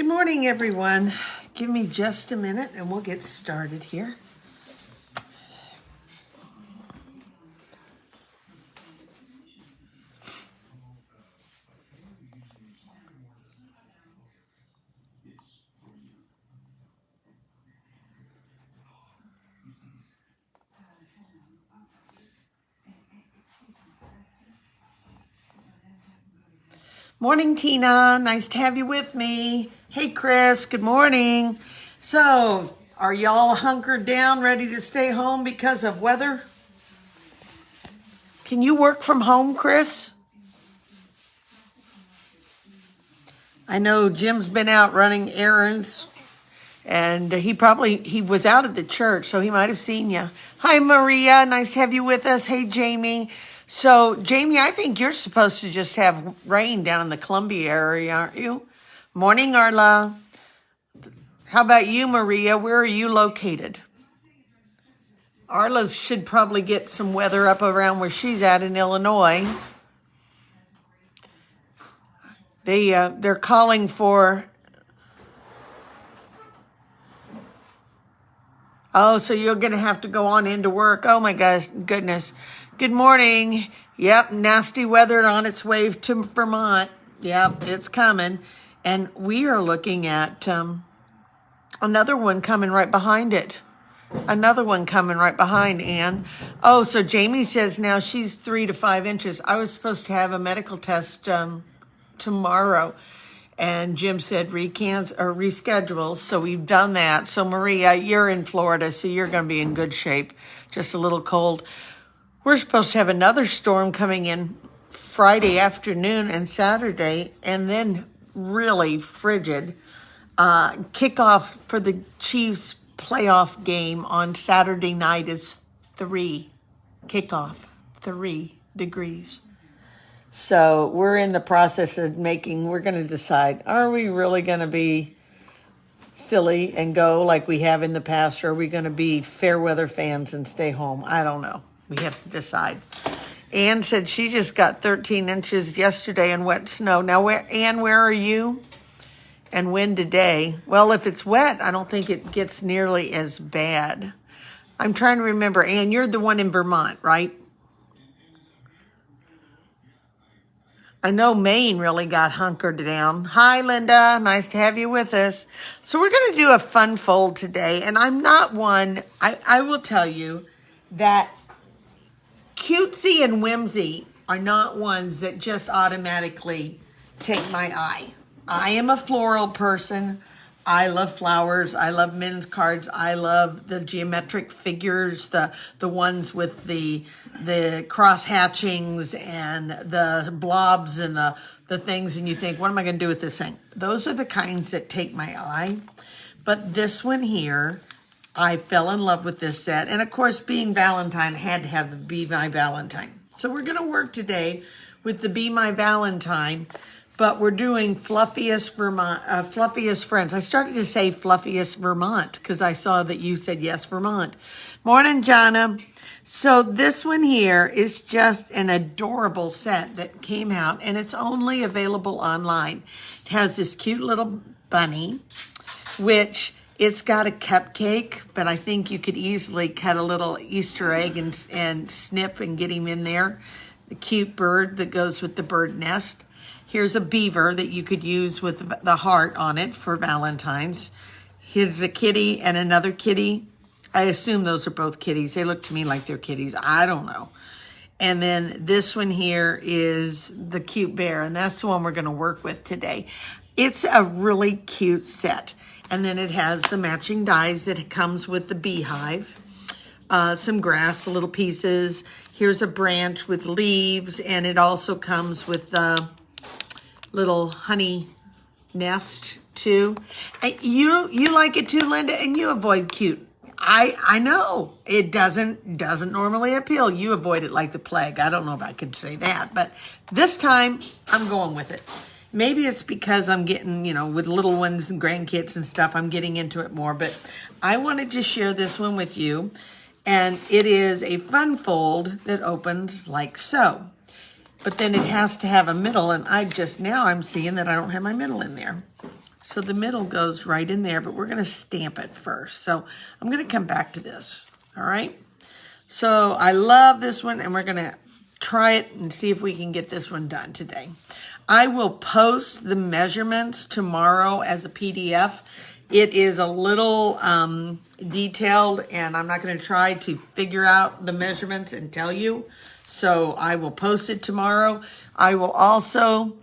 Good morning, everyone. Give me just a minute and we'll get started here. Morning, Tina. Nice to have you with me. Hey, Chris. Good morning. So, are y'all hunkered down, ready to stay home because of weather? Can you work from home, Chris? I know Jim's been out running errands, and he was out at the church, so he might have seen you. Hi, Maria. Nice to have you with us. Hey, Jamie. So, Jamie, I think you're supposed to just have rain down in the Columbia area, aren't you? Morning, Arla. How about you, Maria? Where are you located? Arla should probably get some weather up around where she's at in Illinois. They're calling for... Oh, so you're going to have to go on into work. Oh, my goodness. Good morning. Yep, nasty weather on its way to Vermont. Yep, it's coming. And we are looking at another one coming right behind it. Another one coming right behind, Ann. Oh, so Jamie says now she's 3 to 5 inches. I was supposed to have a medical test tomorrow. And Jim said reschedule, so we've done that. So Maria, you're in Florida, so you're going to be in good shape. Just a little cold. We're supposed to have another storm coming in Friday afternoon and Saturday, and then really frigid. Kickoff for the Chiefs playoff game on Saturday night is 3 degrees. So we're in the process of we're going to decide, are we really going to be silly and go like we have in the past, or are we going to be fair weather fans and stay home? I don't know. We have to decide. Ann said she just got 13 inches yesterday in wet snow. Now, Ann, where are you? And when today? Well, if it's wet, I don't think it gets nearly as bad. I'm trying to remember. Ann, you're the one in Vermont, right? I know Maine really got hunkered down. Hi, Linda. Nice to have you with us. So we're going to do a fun fold today. And I'm not one, I will tell you that cutesy and whimsy are not ones that just automatically take my eye. I am a floral person. I love flowers. I love men's cards. I love the geometric figures, the ones with the cross hatchings and the blobs and the things, and you think, what am I going to do with this thing? Those are the kinds that take my eye. But this one here, I fell in love with this set. And of course, being Valentine, I had to have the Be My Valentine. So we're going to work today with the Be My Valentine. But we're doing Fluffiest Vermont, Fluffiest Friends. I started to say Fluffiest Vermont because I saw that you said yes, Vermont. Morning, Jonna. So this one here is just an adorable set that came out, and it's only available online. It has this cute little bunny, which it's got a cupcake, but I think you could easily cut a little Easter egg and snip and get him in there. The cute bird that goes with the bird nest. Here's a beaver that you could use with the heart on it for Valentine's. Here's a kitty and another kitty. I assume those are both kitties. They look to me like they're kitties. I don't know. And then this one here is the cute bear, and that's the one we're going to work with today. It's a really cute set. And then it has the matching dies that comes with the beehive. Some grass, little pieces. Here's a branch with leaves, and it also comes with the little honey nest too. And you like it too, Linda, and you avoid cute. I know it doesn't normally appeal. You avoid it like the plague. I don't know if I could say that, but this time I'm going with it. Maybe it's because I'm getting, with little ones and grandkids and stuff, I'm getting into it more, but I wanted to share this one with you. And it is a fun fold that opens like so. But then it has to have a middle, and I'm seeing that I don't have my middle in there. So the middle goes right in there, but we're gonna stamp it first. So I'm gonna come back to this, all right? So I love this one, and we're gonna try it and see if we can get this one done today. I will post the measurements tomorrow as a PDF. It is a little detailed, and I'm not gonna try to figure out the measurements and tell you. So I will post it tomorrow. I will also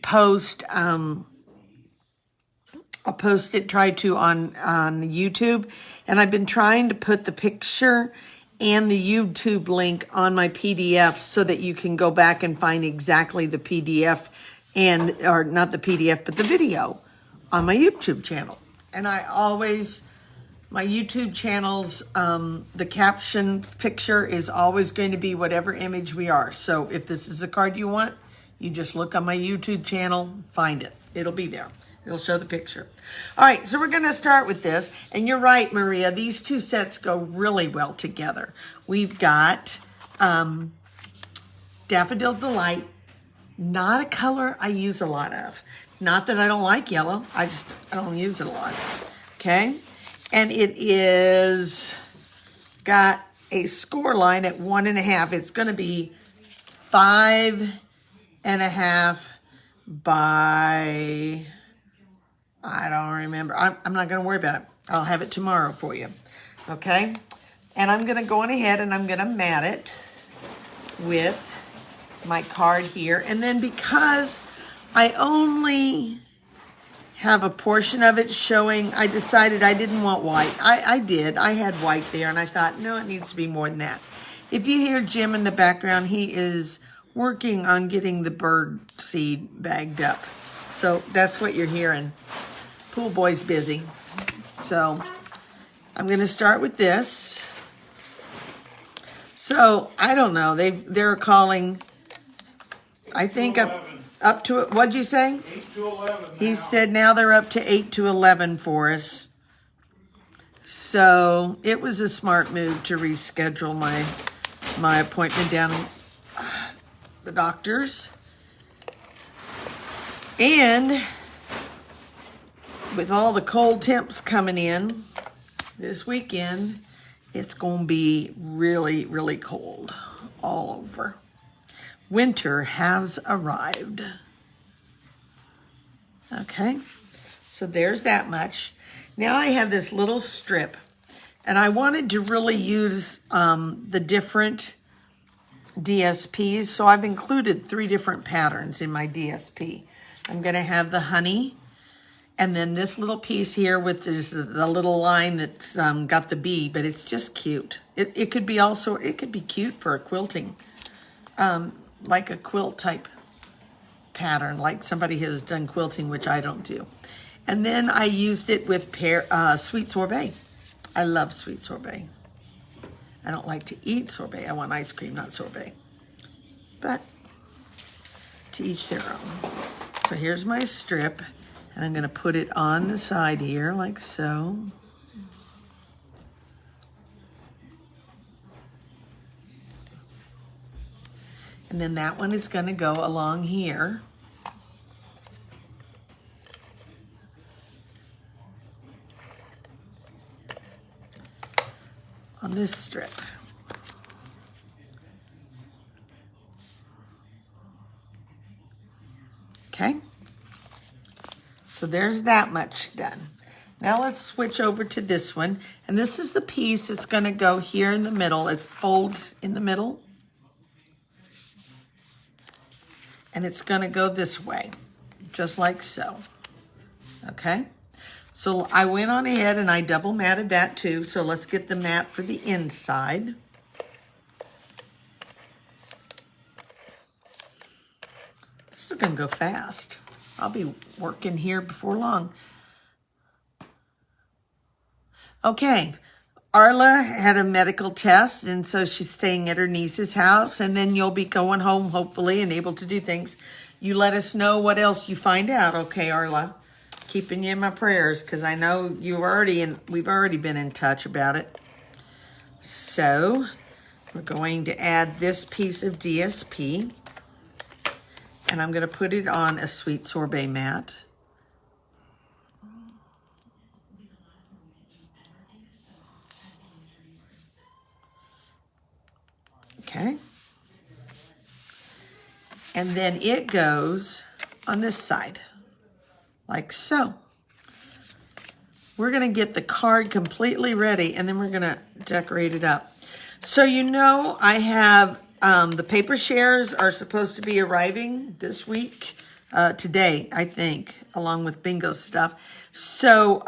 post, I'll post it, try to on YouTube. And I've been trying to put the picture and the YouTube link on my PDF so that you can go back and find exactly the PDF or not the PDF, but the video on my YouTube channel. And I always, my YouTube channel's, the caption picture is always going to be whatever image we are. So if this is a card you want, you just look on my YouTube channel, find it. It'll be there. It'll show the picture. All right, so we're going to start with this. And you're right, Maria. These two sets go really well together. We've got Daffodil Delight, not a color I use a lot of. It's not that I don't like yellow. I don't use it a lot. Okay? And it is got a score line at 1.5. It's going to be 5.5 by... I don't remember. I'm not going to worry about it. I'll have it tomorrow for you. Okay? And I'm going to go on ahead and I'm going to mat it with my card here. And then because I only have a portion of it showing, I decided I didn't want white. I did. I had white there and I thought, no, it needs to be more than that. If you hear Jim in the background, he is working on getting the bird seed bagged up. So that's what you're hearing. Pool boy's busy. So I'm going to start with this. So I don't know. They're calling, I think up to, what'd you say? 8 to 11 now. He said now they're up to 8 to 11 for us. So it was a smart move to reschedule my appointment down in the doctor's. And with all the cold temps coming in this weekend, it's going to be really, really cold all over. Winter has arrived. Okay, so there's that much. Now I have this little strip, and I wanted to really use the different DSPs, so I've included 3 different patterns in my DSP. I'm going to have the honey, and then this little piece here with the little line that's got the bee, but it's just cute. It could be also, it could be cute for a quilting, like a quilt type pattern, like somebody has done quilting, which I don't do. And then I used it with sweet sorbet. I love sweet sorbet. I don't like to eat sorbet. I want ice cream, not sorbet. But to each their own. So here's my strip, and I'm going to put it on the side here like so. And then that one is going to go along here. On this strip. Okay, so there's that much done. Now let's switch over to this one. And this is the piece that's going to go here in the middle. It folds in the middle. And it's going to go this way, just like so. Okay, so I went on ahead and I double matted that too. So let's get the mat for the inside. This is going to go fast. I'll be working here before long. Okay, Arla had a medical test, and so she's staying at her niece's house, and then you'll be going home, hopefully, and able to do things. You let us know what else you find out, okay, Arla? Keeping you in my prayers, because I know we've already been in touch about it. So, we're going to add this piece of DSP. And I'm going to put it on a sweet sorbet mat. And then it goes on this side, like so. We're gonna get the card completely ready, and then we're gonna decorate it up. So you know I have, the paper shares are supposed to be arriving this week, today, I think, along with bingo stuff. So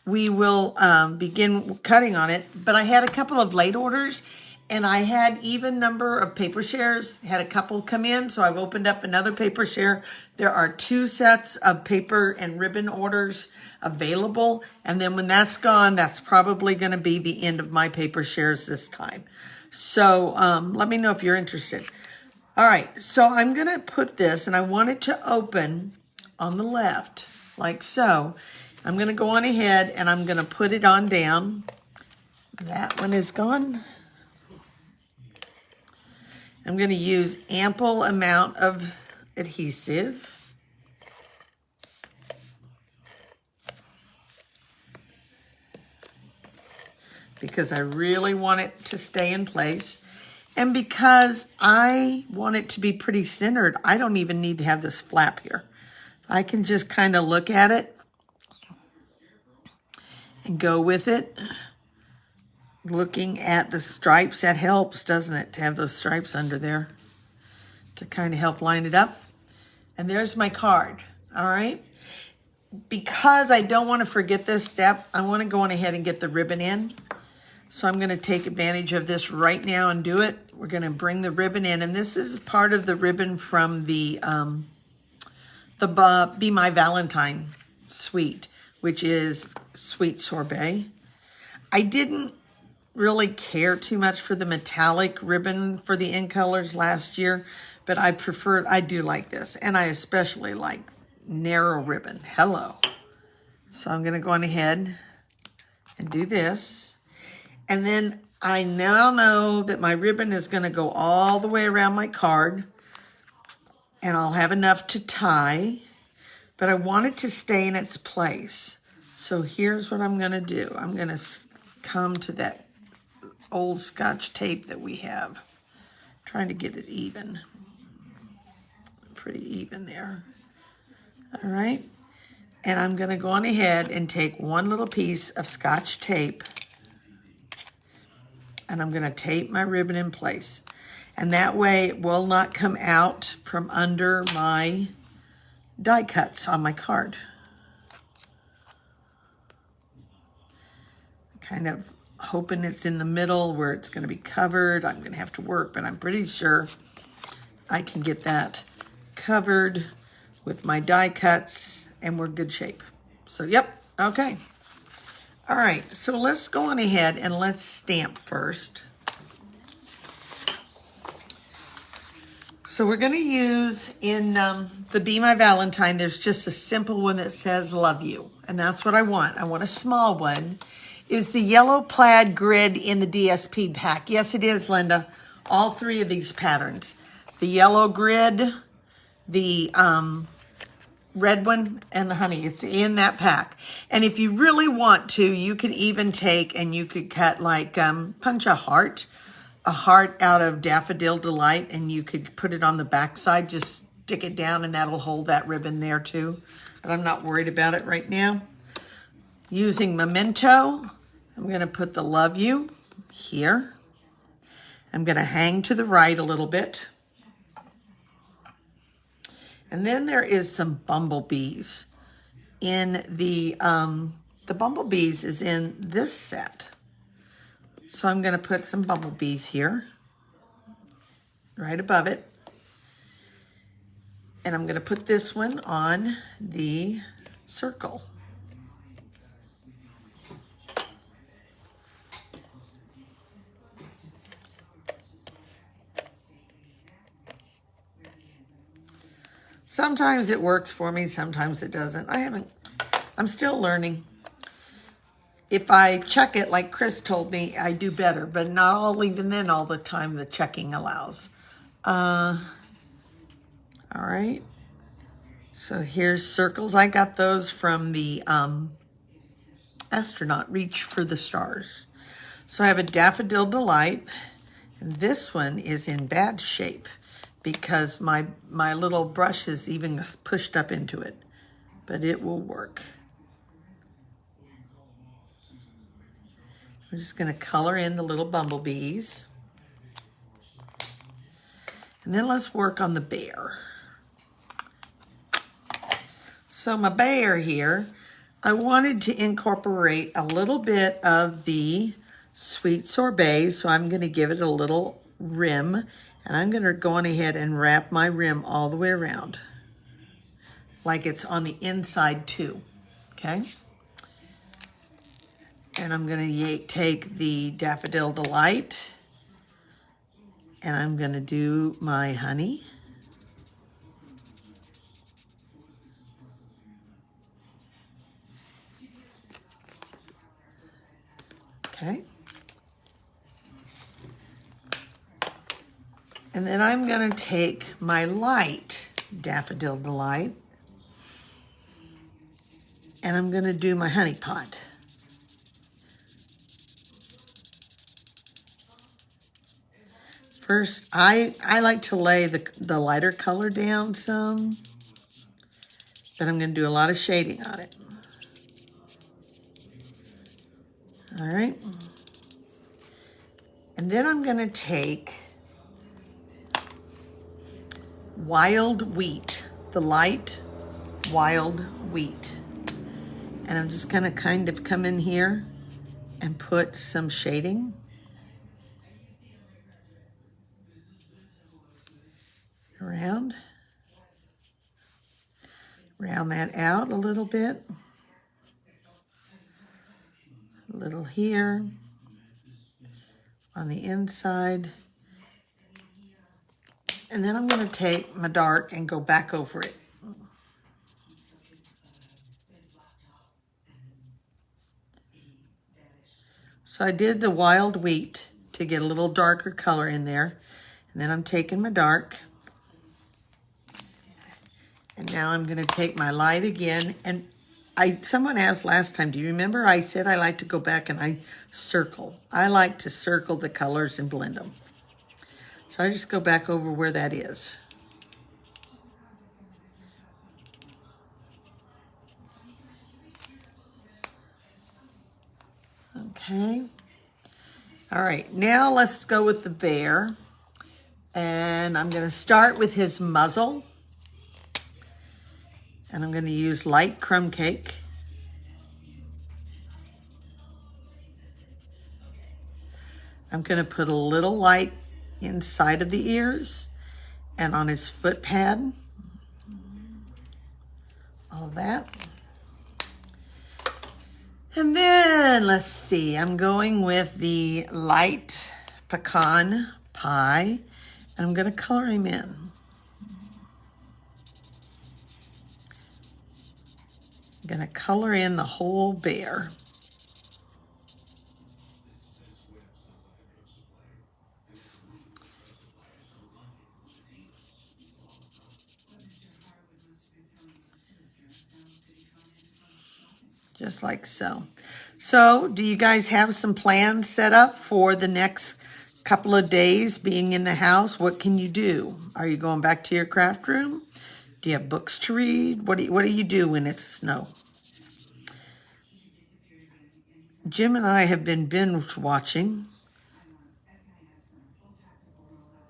we will begin cutting on it. But I had a couple of late orders, and I had even number of paper shares, had a couple come in, so I've opened up another paper share. There are 2 sets of paper and ribbon orders available, and then when that's gone, that's probably going to be the end of my paper shares this time. So let me know if you're interested. All right, so I'm going to put this, and I want it to open on the left, like so. I'm going to go on ahead, and I'm going to put it on down. That one is gone. I'm going to use ample amount of adhesive. Because I really want it to stay in place. And because I want it to be pretty centered, I don't even need to have this flap here. I can just kind of look at it and go with it. Looking at the stripes, that helps, doesn't it, to have those stripes under there to kind of help line it up. And there's my card, all right? Because I don't want to forget this step, I want to go on ahead and get the ribbon in. So I'm going to take advantage of this right now and do it. We're going to bring the ribbon in, and this is part of the ribbon from the Be My Valentine suite, which is Sweet Sorbet. I didn't really care too much for the metallic ribbon for the in colors last year, but I do like this, and I especially like narrow ribbon. Hello. So I'm going to go on ahead and do this. And then I now know that my ribbon is going to go all the way around my card, and I'll have enough to tie, but I want it to stay in its place. So here's what I'm going to do. I'm going to come to that old Scotch tape that we have, trying to get it even, pretty even there. All right, and I'm going to go on ahead and take one little piece of Scotch tape, and I'm going to tape my ribbon in place. And that way it will not come out from under my die cuts on my card. Kind of hoping it's in the middle where it's going to be covered. I'm going to have to work, but I'm pretty sure I can get that covered with my die cuts, and we're good shape. So, yep, okay. All right, so let's go on ahead and let's stamp first. So we're going to use in the Be My Valentine, there's just a simple one that says love you, and that's what I want. I want a small one. Is the yellow plaid grid in the DSP pack? Yes, it is, Linda. All 3 of these patterns. The yellow grid, the red one, and the honey. It's in that pack. And if you really want to, you could even take and you could cut like, punch a heart out of Daffodil Delight, and you could put it on the back side. Just stick it down, and that'll hold that ribbon there too. But I'm not worried about it right now. Using Memento, I'm going to put the love you here. I'm going to hang to the right a little bit. And then there is some bumblebees in the bumblebees is in this set. So I'm going to put some bumblebees here, right above it. And I'm going to put this one on the circle. Sometimes it works for me, sometimes it doesn't. I'm still learning. If I check it, like Chris told me, I do better, but not all, even then, all the time the checking allows. All right. So here's circles. I got those from the astronaut Reach for the Stars. So I have a Daffodil Delight, and this one is in bad shape because my little brush is even pushed up into it, but it will work. I'm just going to color in the little bumblebees. And then let's work on the bear. So my bear here, I wanted to incorporate a little bit of the sweet sorbet, so I'm going to give it a little rim, and I'm going to go on ahead and wrap my rim all the way around, like it's on the inside too, okay? And I'm going to take the Daffodil Delight, and I'm going to do my honey. Okay. And then I'm going to take my light Daffodil Delight, and I'm going to do my honey pot. First, I like to lay the lighter color down some, but I'm going to do a lot of shading on it. All right. And then I'm going to take wild wheat, the light wild wheat. And I'm just going to kind of come in here and put some shading. Round that out a little bit. A little here on the inside. And then I'm going to take my dark and go back over it. So I did the wild wheat to get a little darker color in there. And then I'm taking my dark. And now I'm going to take my light again. And someone asked last time, do you remember I said I like to go back and I circle. I like to circle the colors and blend them. So I just go back over where that is. Okay. All right, now let's go with the bear. And I'm going to start with his muzzle. And I'm going to use light crumb cake. I'm going to put a little light inside of the ears and on his foot pad. All of that. And then, let's see, I'm going with the light pecan pie, and I'm going to color him in. I'm going to color in the whole bear. Just like so. So, do you guys have some plans set up for the next couple of days being in the house? What can you do? Are you going back to your craft room? Do you have books to read? What do you do when it's snow? Jim and I have been binge watching.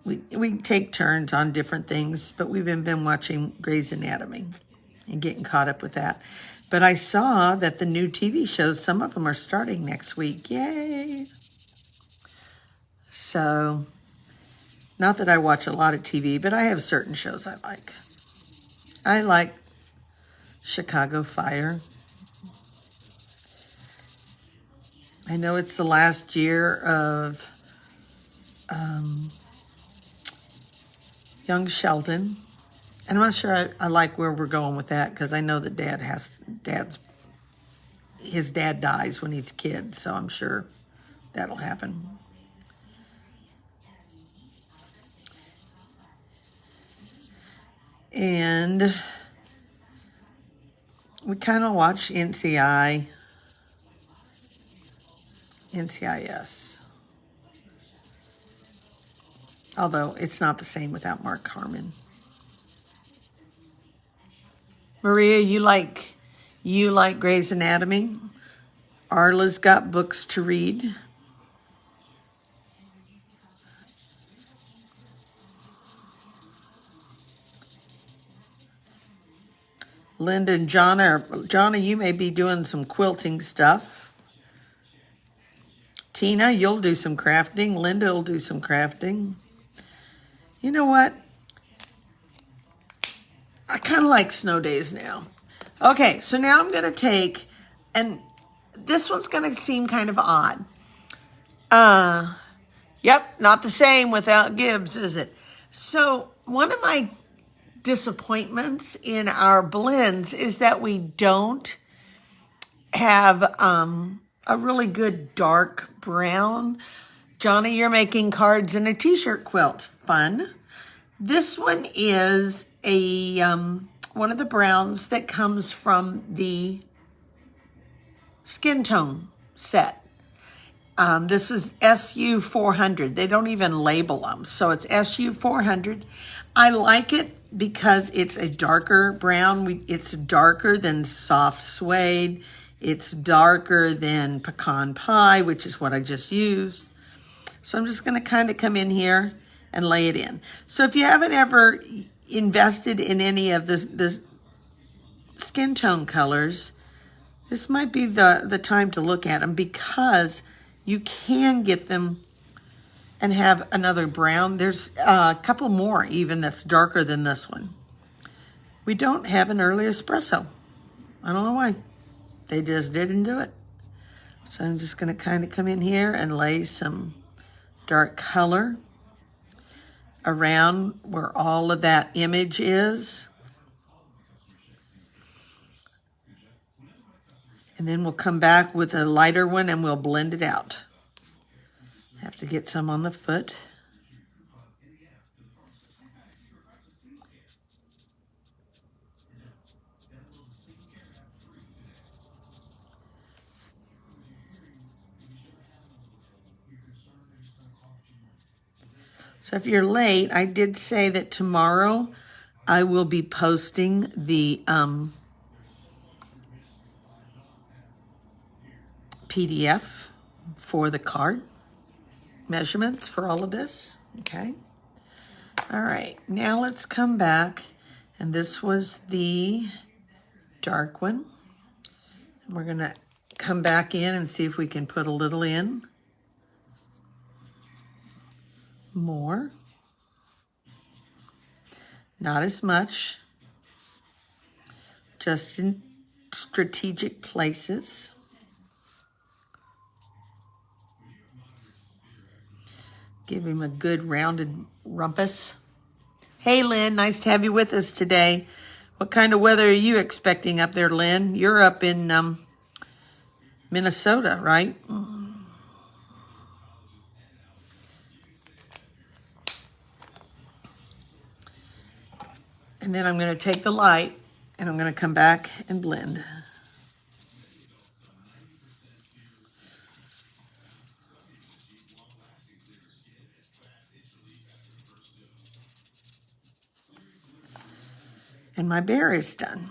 We take turns on different things, but we've been watching Grey's Anatomy and getting caught up with that. But I saw that the new TV shows, some of them are starting next week. Yay! So, not that I watch a lot of TV, but I have certain shows I like. I like Chicago Fire. I know it's the last year of young Sheldon. And I'm not sure I like where we're going with that, because I know that his dad dies when he's a kid, so I'm sure that'll happen. And we kind of watch NCIS. Although it's not the same without Mark Harmon. Maria, you like Grey's Anatomy? Arla's got books to read. Linda and Jonna, you may be doing some quilting stuff. Tina, you'll do some crafting. Linda will do some crafting. You know what? I kind of like snow days now. Okay, so now I'm going to take, and this one's going to seem kind of odd. Yep, not the same without Gibbs, is it? So one of my disappointments in our blends is that we don't have a really good dark brown. Johnny, you're making cards and a t-shirt quilt. Fun. This one is a one of the browns that comes from the skin tone set. This is SU 400. They don't even label them. So it's SU 400. I like it because it's a darker brown. It's darker than soft suede. It's darker than pecan pie, which is what I just used. So I'm just going to kind of come in here and lay it in. So if you haven't ever invested in any of the skin tone colors, this might be the time to look at them, because you can get them and have another brown. There's a couple more even that's darker than this one. We don't have an early espresso. I don't know why. They just didn't do it. So I'm just going to kind of come in here and lay some dark color around where all of that image is. And then we'll come back with a lighter one and we'll blend it out. Have to get some on the foot. So if you're late, I did say that tomorrow I will be posting the PDF for the card measurements for all of this. Okay. All right. Now let's come back. And this was the dark one. And we're going to come back in and see if we can put a little in. More. Not as much. Just in strategic places. Give him a good rounded rumpus. Hey, Lynn, nice to have you with us today. What kind of weather are you expecting up there, Lynn? You're up in Minnesota, right? And then I'm going to take the light and I'm going to come back and blend. And my bear is done.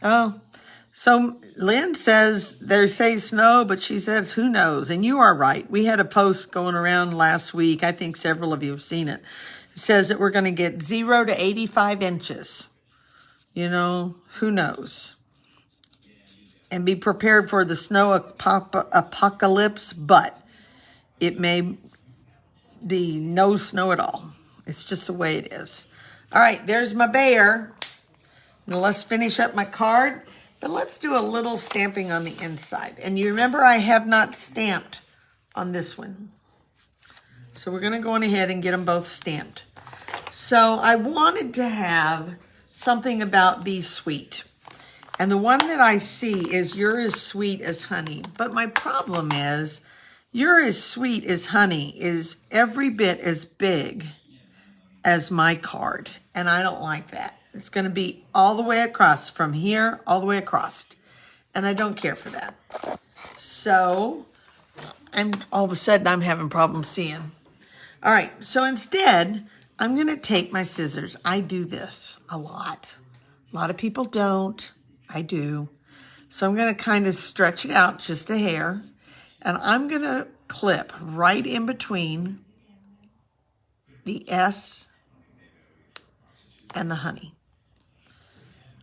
Oh, so Lynn says they say snow, but she says who knows? And you are right. We had a post going around last week. I think several of you have seen it. It says that we're going to get 0 to 85 inches. You know, who knows? And be prepared for the snow apocalypse, but it may be no snow at all. It's just the way it is. All right, there's my bear. Now let's finish up my card, but let's do a little stamping on the inside. And you remember I have not stamped on this one. So we're going to go on ahead and get them both stamped. So I wanted to have something about be sweet. And the one that I see is you're as sweet as honey. But my problem is You're as sweet as honey is every bit as big as my card. And I don't like that. It's going to be all the way across from here, all the way across. And I don't care for that. So all of a sudden I'm having problems seeing. All right. So instead, I'm going to take my scissors. I do this a lot. A lot of people don't. I do. So I'm going to kind of stretch it out just a hair. And I'm going to clip right in between the S and the honey.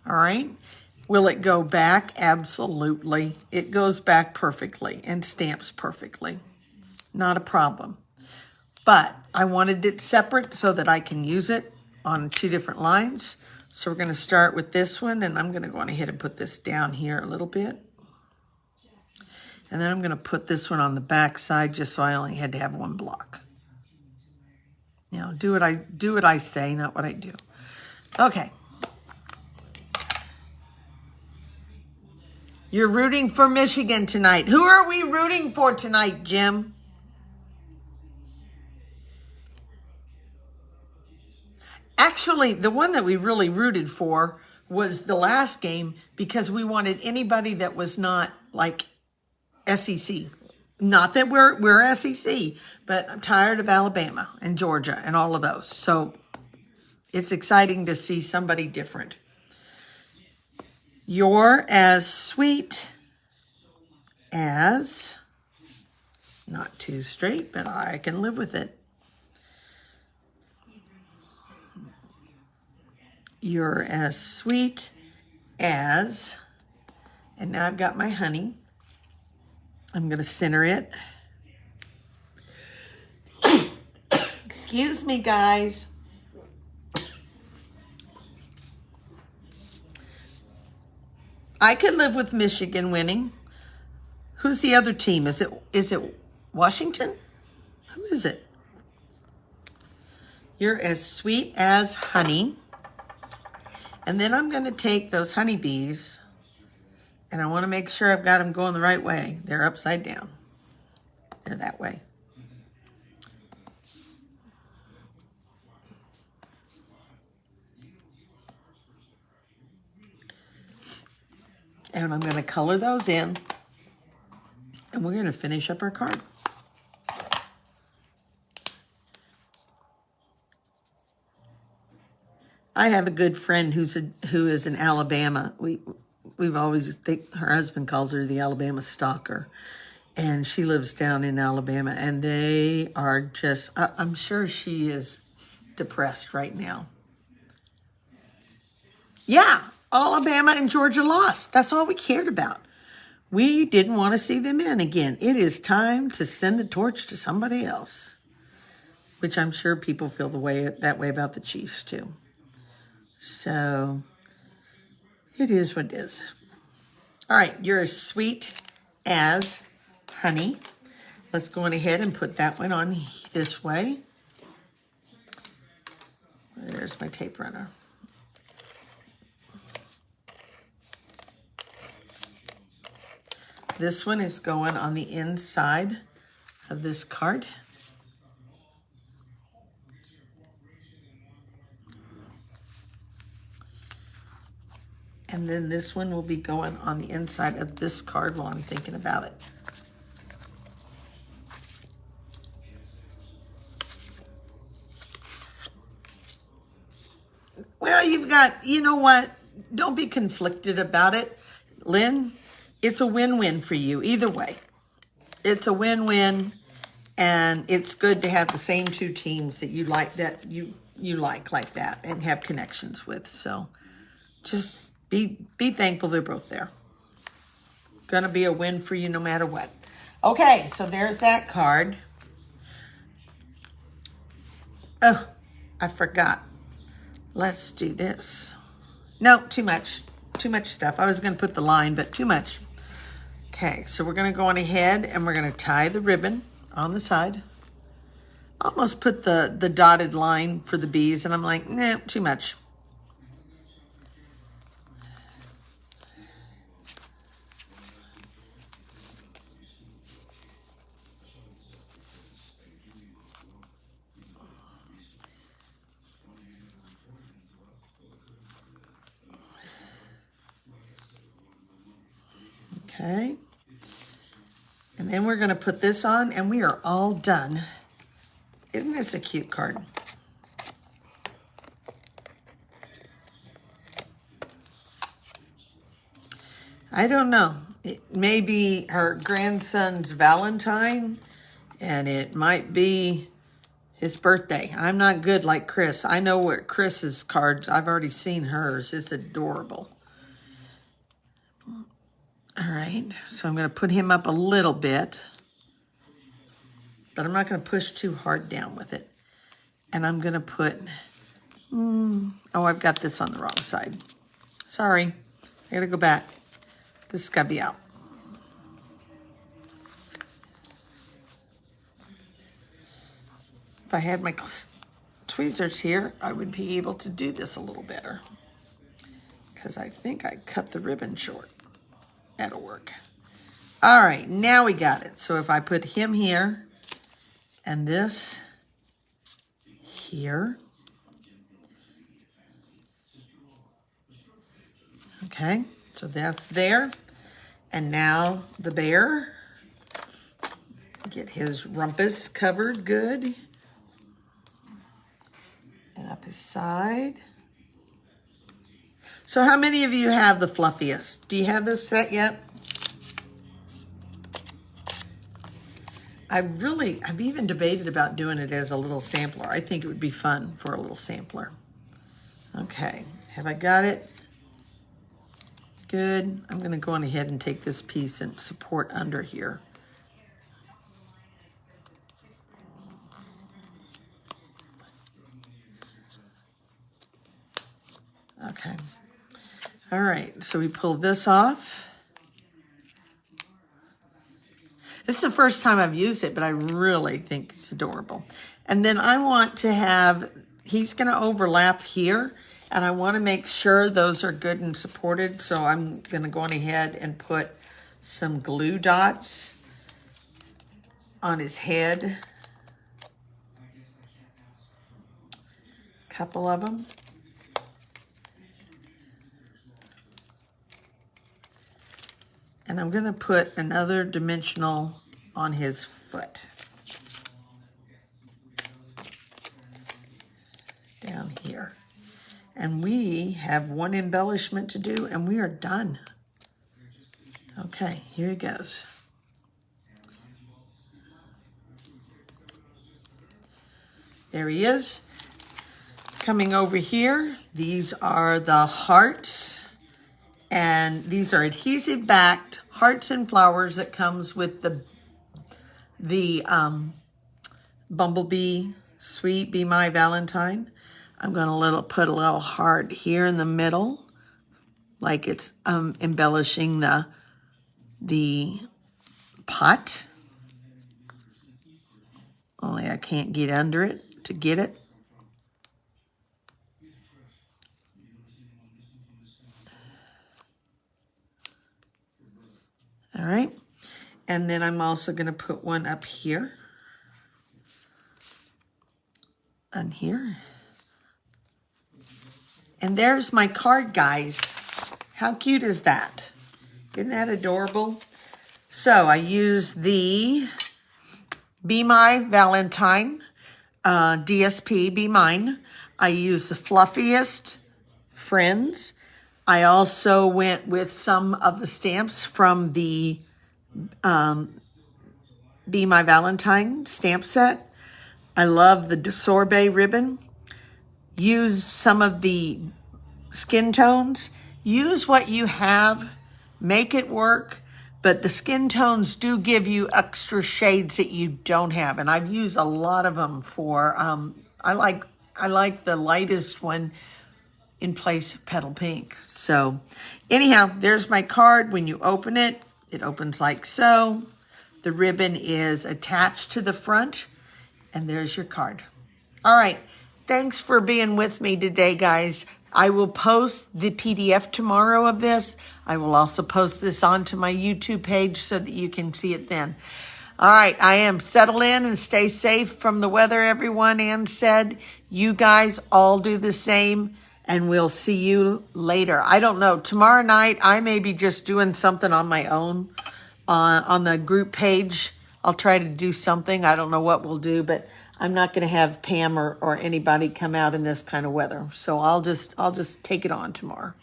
All right. Will it go back? Absolutely. It goes back perfectly and stamps perfectly. Not a problem. But I wanted it separate so that I can use it on 2 different lines. So we're going to start with this one, and I'm going to go on ahead and put this down here a little bit. And then I'm going to put this one on the back side just so I only had to have 1 block. Now, do what I say, not what I do. Okay. You're rooting for Michigan tonight. Who are we rooting for tonight, Jim? Actually, the one that we really rooted for was the last game because we wanted anybody that was not like SEC. Not that we're SEC, but I'm tired of Alabama and Georgia and all of those. So it's exciting to see somebody different. You're as sweet as, not too straight, but I can live with it. You're as sweet as, and now I've got my honey. I'm going to center it. Excuse me, guys. I could live with Michigan winning. Who's the other team? Is it Washington? Who is it? You're as sweet as honey. And then I'm going to take those honeybees, and I want to make sure I've got them going the right way. They're upside down. They're that way. And I'm going to color those in, and we're going to finish up our card. I have a good friend who is in Alabama. We've always her husband calls her the Alabama stalker, and she lives down in Alabama, and they are just, I'm sure she is depressed right now. Yeah, Alabama and Georgia lost. That's all we cared about. We didn't want to see them in again. It is time to send the torch to somebody else, which I'm sure people feel that way about the Chiefs too. So it is what it is. All right, you're as sweet as honey. Let's go on ahead and put that one on this way. There's my tape runner. This one is going on the inside of this card. And then this one will be going on the inside of this card while I'm thinking about it. Well, you've got, you know what? Don't be conflicted about it, Lynn. It's a win-win for you either way. It's a win-win, and it's good to have the same 2 teams that you like, like that, and have connections with. So just be thankful they're both there. Gonna be a win for you no matter what. Okay, so there's that card. Oh, I forgot. Let's do this. No, too much. Too much stuff. I was going to put the line, but too much. Okay, so we're going to go on ahead and we're going to tie the ribbon on the side. Almost put the dotted line for the bees, and I'm like, nah, too much. Okay. And then we're going to put this on, and we are all done. Isn't this a cute card? I don't know. It may be her grandson's Valentine, and it might be his birthday. I'm not good like Chris. I know what Chris's cards, I've already seen hers. It's adorable. All right, so I'm going to put him up a little bit, but I'm not going to push too hard down with it. And I'm going to put, oh, I've got this on the wrong side. Sorry, I got to go back. This has got to be out. If I had my tweezers here, I would be able to do this a little better, because I think I cut the ribbon short. That'll work. All right, now we got it. So if I put him here and this here. Okay, so that's there. And now the bear. Get his rumpus covered good. And up his side. So how many of you have the Fluffiest? Do you have this set yet? I've even debated about doing it as a little sampler. I think it would be fun for a little sampler. Okay, have I got it? Good. I'm gonna go on ahead and take this piece and support under here. Okay. All right, so we pull this off. This is the first time I've used it, but I really think it's adorable. And then I want to have, he's gonna overlap here, and I wanna make sure those are good and supported, so I'm gonna go on ahead and put some glue dots on his head. A couple of them. And I'm gonna put another dimensional on his foot. Down here. And we have one embellishment to do, and we are done. Okay, here he goes. There he is. Coming over here, these are the hearts. And these are adhesive backed hearts and flowers that comes with the Bumblebee Sweet Be My Valentine. I'm gonna put a little heart here in the middle, like it's embellishing the pot. Only I can't get under it to get it. All right, and then I'm also gonna put one up here and here. And there's my card, guys. How cute is that? Isn't that adorable? So I use the Be My Valentine, DSP, Be Mine. I use the Fluffiest Friends. I also went with some of the stamps from the Be My Valentine stamp set. I love the sorbet ribbon. Use some of the skin tones. Use what you have. Make it work. But the skin tones do give you extra shades that you don't have. And I've used a lot of them for, I like the lightest one in place of Petal Pink. So anyhow, there's my card. When you open it, it opens like so. The ribbon is attached to the front, and there's your card. All right, thanks for being with me today, guys. I will post the PDF tomorrow of this. I will also post this onto my YouTube page so that you can see it then. All right, I am settle in and stay safe from the weather, everyone. Ann said, you guys all do the same. and we'll see you later. I don't know. Tomorrow night, I may be just doing something on my own on the group page. I'll try to do something. I don't know what we'll do, but I'm not going to have Pam or anybody come out in this kind of weather. So I'll just take it on tomorrow.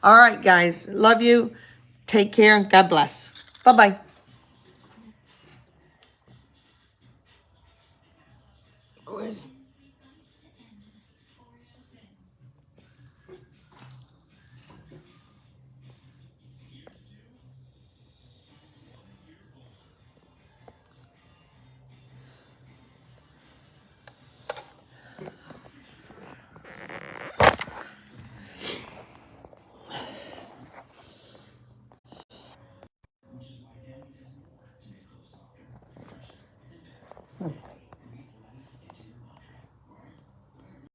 All right, guys. Love you. Take care and God bless. Bye-bye. Where's